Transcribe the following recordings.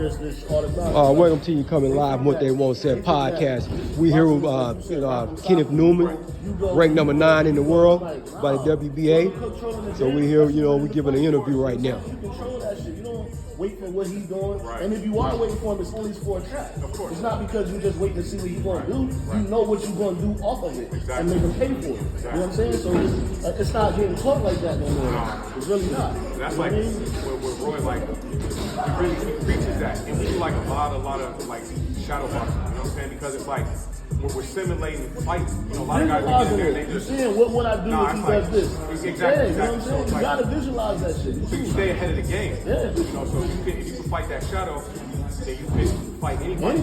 Welcome to you coming live What They Won't Say podcast. We here with Kelvin Newman, ranked number 9 in the world by the WBA. So we here, we giving an interview right now. You control that shit. You don't wait for what he's doing. Right. And if you are waiting for him, it's only for a trap. Of course. It's not because you just waiting to see what he's going to do. Right. You know what you're going to do off of it and make him pay for it. Exactly. You know what I'm saying? So it's not getting caught like that no more. It's really not. That's like with Roy, like he preaches that, and we do like a lot of like shadow boxing. You know what I'm saying? Because it's like we're simulating fights. A lot of guys get in there, they just seeing what would I do if he does this. Exactly. You know what I'm saying? You gotta visualize that shit. So you stay ahead of the game. Yeah. So if you can fight that shadow, then you can fight anybody.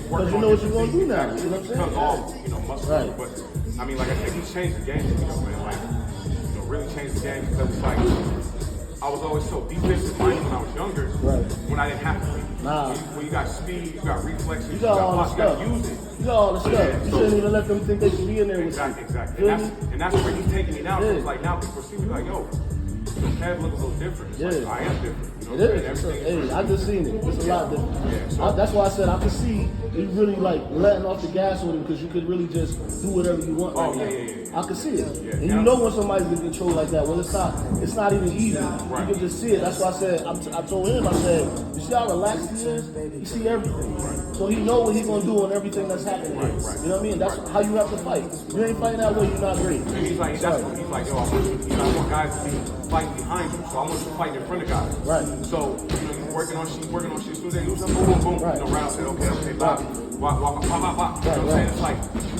Because you know what you're gonna do now. You know what I'm saying? Becomes all muscle. Right. But I mean, like I said, he's changed the game. Man, like really changed the game because it's like I was always so defensive minded when I was younger. Right. When I didn't have to be. Nah. When you got speed, you got reflexes, you got all the stuff. You gotta use it. You got all the stuff. You shouldn't even let them think they should be in there with you. Exactly. And that's where he's taking me now. So it's like now people see me like, yo, Kev look a little different. It's like, I am different. It is. I just seen it. It's a lot different. Yeah, so that's why I said I could see you really like letting off the gas with him because you could really just do whatever you want. I could see it. Yeah, and you know when somebody's in control like that. Well, it's not even easy. Right. You can just see it. That's why I said I told him. I said, you see how relaxed he is? You see everything. Right. So he know what he's gonna do on everything that's happening. Right. You know what I mean? That's how you have to fight. You ain't fighting that way, you're not great. And he's like, yo, I want guys to be fighting behind you, so I want you to fight in front of guys. Right. So you're working on shit. As soon as they lose them, boom, boom, boom. Right. Round said, okay, Bobby, walk. You know what I'm saying? It's like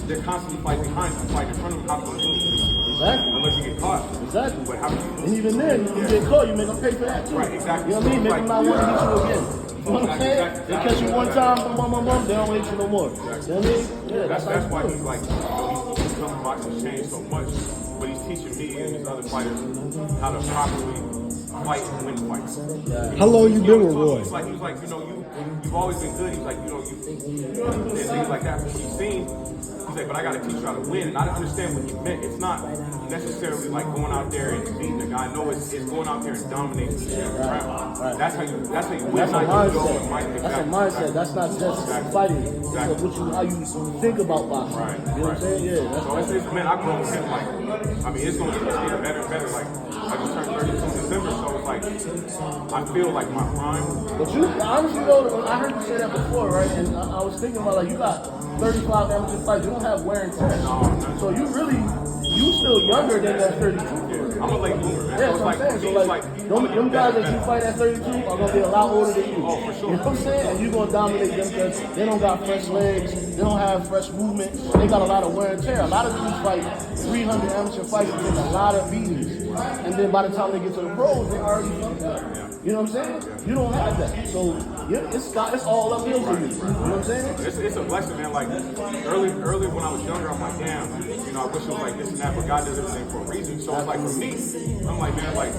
they're constantly fighting behind you, fighting in front of them. How can you lose? Exactly. Unless you get caught. Exactly. But how can you lose? And even then, you get caught, you make them pay for that too. Right. Exactly. You know what I mean? Make them not want to hit you again. You know what I'm saying? They catch you one time, boom, they don't hit you no more. Exactly. You know what I mean? Yeah, that's why he's like, he's coming boxing changed so much, but he's teaching me and these other fighters how to properly fight and win fights. Yeah. How long you been with Roy? He was like, you've always been good. He's like, and things like that. He's seen. He's like, but I got to teach you how to win, and I didn't understand what he meant. It's not necessarily like going out there and beating the guy. No, it's going out there and dominating the round. Right. That's how you win. That's a mindset. That's a mindset. That's not just fighting. Exactly. How you think about boxing. Right. You know what I'm saying? Yeah. So it's man, I've grown with him. Like, I mean, it's going to get better and better. Like, I just turned 32 in December, so it's like I feel like my prime. But you honestly though, I heard you say that before, right? And I was thinking about like you got 35 amateur fights. You don't have wear and tear. No. So you still younger than that 32. Yeah. I'm a late bloomer, man. Yeah, that's what I'm saying. So like them guys that you fight at 32 are gonna be a lot older than you. Oh, for sure. You know what I'm saying? And you're gonna dominate them because they don't got fresh legs, they don't have fresh movement, they got a lot of wear and tear. A lot of dudes fight 300 amateur fights and take a lot of beatings. And then by the time they get to the pros, they already fucked up. You know what I'm saying? You don't have that. So it's all uphill for you. You know what I'm saying? It's a blessing, man. Like early when I was younger, I'm like, damn, I wish it was like this and that, but God does everything for a reason. So it's like for me, I'm like, man, like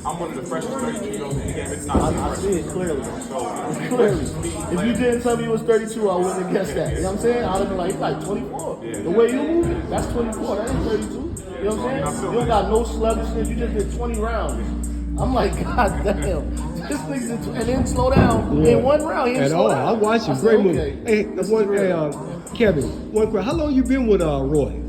I'm one of the freshest 32-year-olds in the game. It's not. I see it clearly. So clearly. If you didn't tell me you was 32, I wouldn't have guessed that. You know what I'm saying? I'd have been like, he's like 24. Yeah. The way you move it, that's 24. That ain't 32. You know what I'm saying? You don't got no sluggishness. You just did 20 rounds. I'm like, God damn. This thing's and then slow down in one round. He slow down. I'm watching. Great movie. Hey, Kevin, one question. How long you been with Roy?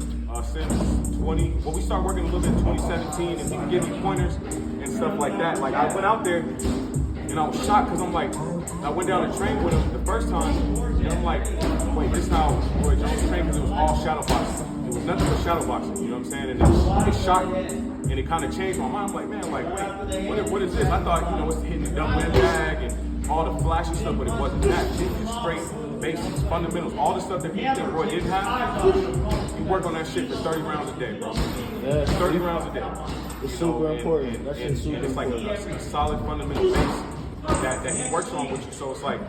Since 20. Well, we started working a little bit in 2017, and he could give me pointers and stuff like that. Like I went out there, and I was shocked because I'm like, I went down and trained with him the first time, and I'm like, wait, this is how Roy Jones trained because it was all shadow boxing. It was nothing but shadow boxing. You know what I'm saying? And it shocked me. And it kind of changed my mind. I'm like, man, like, wait, what is this? I thought, it's hitting the double end bag and all the flashy stuff, but it wasn't that. It was straight basics, fundamentals, all the stuff that Roy didn't have. You work on that shit for 30 rounds a day, bro. Yeah, 30 rounds a day. It's super important. That shit's super important. And it's like a solid fundamental base that he works on with you. So it's like,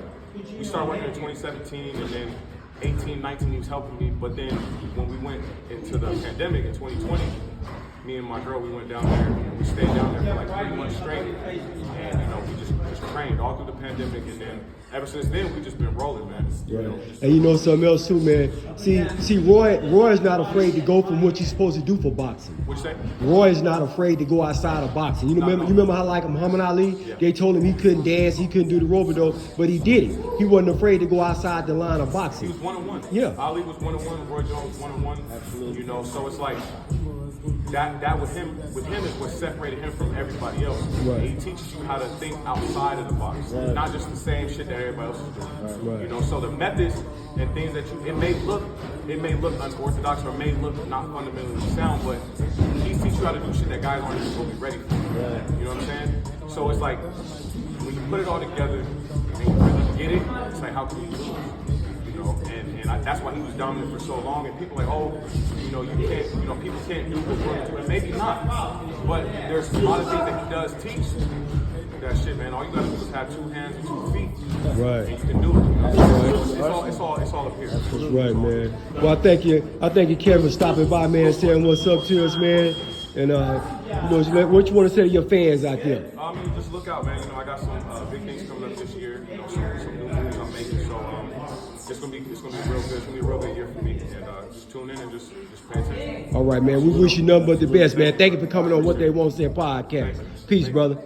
we started working in 2017, and then 18, 19, he was helping me. But then when we went into the pandemic in 2020, me and my girl, we went down there. We stayed down there for like 3 months straight, and we just trained all through the pandemic, and then ever since then we just been rolling, man. And you know something else too, man. See, Roy is not afraid to go from what you're supposed to do for boxing. What'd you say? Roy is not afraid to go outside of boxing. You remember how like Muhammad Ali? Yeah. They told him he couldn't dance, he couldn't do the rope-a-dope, but he did it. He wasn't afraid to go outside the line of He boxing. was 1-on-1. Yeah. Ali was 1-on-1. Roy Jones 1-on-1. Absolutely. So it's like that with him is what separated him from everybody else. Right. He teaches you how to think outside of the box, not just the same shit that everybody else is doing. Right. So the methods and things that it may look unorthodox or may look not fundamentally sound, but he teaches you how to do shit that guys aren't even going to be ready for. You know what I'm saying? So it's like when you put it all together and you really get it, it's like how can you lose? That's why he was dominant for so long. And people are like, you can't, people can't do what we're doing. And maybe not, but there's a lot of things that he does teach. That shit, man. All you gotta do is have 2 hands and 2 feet, Right. and you can do it. It's all up here. That's right, man. Well, I thank you, Kevin, for stopping by, man, saying what's up to us, man. And what you want to say to your fans out there? Just look out, man. I got some big things coming up this year. Some new moves I'm making. So it's gonna be real good. It's gonna be a real good year for me. And just tune in and just pay attention. All right, man. We wish you nothing but the best, man. Thank you for coming on What They Won't Say podcast. Peace, brother.